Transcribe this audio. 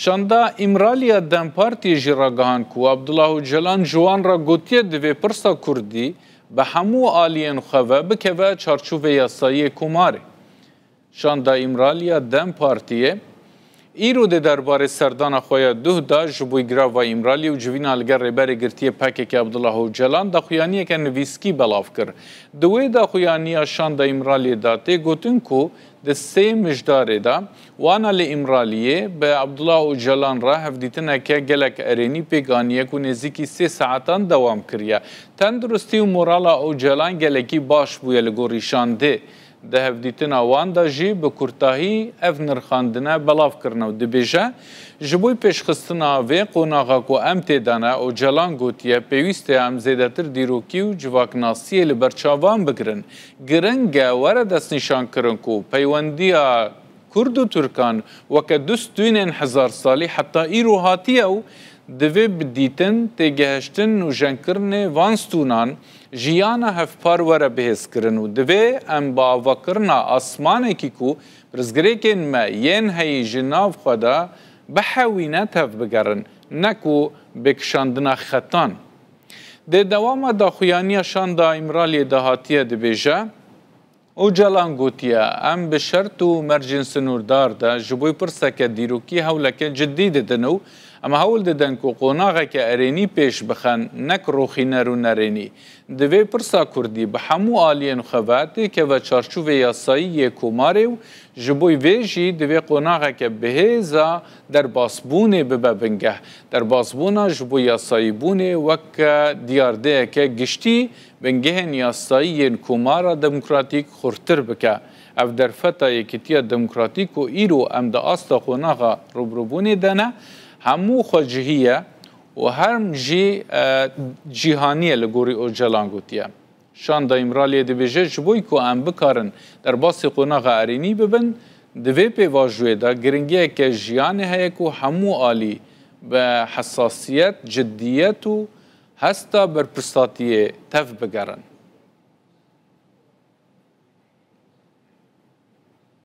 شاندا امرالیا دم پارتی جراگان کو عبدالله اوجلان جوان را گوتیه دوی پرسا کردی به همو آلین خواه بکوه چارچوب یاسایی کماره. شاندا امرالیا دم پارتیه ایرو ده درباره سردان خواه ده دا جبوی گراو و امرالی و جوین آلگر ریبری گرتیه پاکه که عبدالله اوجلان دا خویانیه که نویسکی بلاف کر. دوی دا خویانیه شاندا امرالی داته گوتن کو ده سه مجداره دا وانا لی امرالیه به عبدالله اوجلان را هفدیتنه که گلک ارینی پیگانیه که نزیکی 3 ساعتان دوام کریه. تندرستی و مورالا اوجلان گلکی باش بویه لگوریشان ده. ده هفدیتنا وان دا جی به کرتاهی اف نرخاندنه بلاف کرنه و دبیجه جبوی پیشخستنا و قوناغا کو ام تیدانه او جلان گوتیه پیوسته ام زیدتر دیروکی و جواکناسیه لبرچاوان بگرن گرنگه وره دست نشان کرن کو پیوندیا کرد و ترکان وکه دستوین 1000 سالی حتی ایرو هاتیه و دوی بدیتن تیگهشتن و جنکرن وانستونان جیانا هفپار وره بحث کرن و دوی ام با وکرنا آسمانه کی کو برزگریکن ما ین هی جناف خدا بحوینه تف بگرن نکو بکشاندنا خطان. ده دوام دا خویانی شاندا امرالی دهاتیه دبیجه او جلان گوتیه ام به شرط و مرجن سنوردار ده جبوی پرسکه دیروکی هولکه جدی ددنو اما هول ددن که قوناغه که ارینی پیش بخن نک روخی نرو نرینی دوی پرسا کردی به همو آلین خواته که و چارچوب یاسایی کماره و جبوی ویجی دوی قوناغه که بهیزا در باسبونه ببنگه در باسبونه جبوی یاسایی بونه وک دیارده که گشتی بنگهن یاسایی کماره دموکراتیک خورتر بکه اف در فتا یکیتیا دموکراتیک و ایرو ام دا آستا قوناغه روبروبونه دنه همو خواجهیه و هرم جی جیهانیه لگوری او جلان گوتیه. شاندا امرالیه دبیجه جبوی که ام بکارن در باسی قوناغ ارینی ببن دوی پیواجوه دا گرنگیه که جیانه هیه که همو آلی به حساسیت جدیت و هستا برپرستاتیه تف بگرن.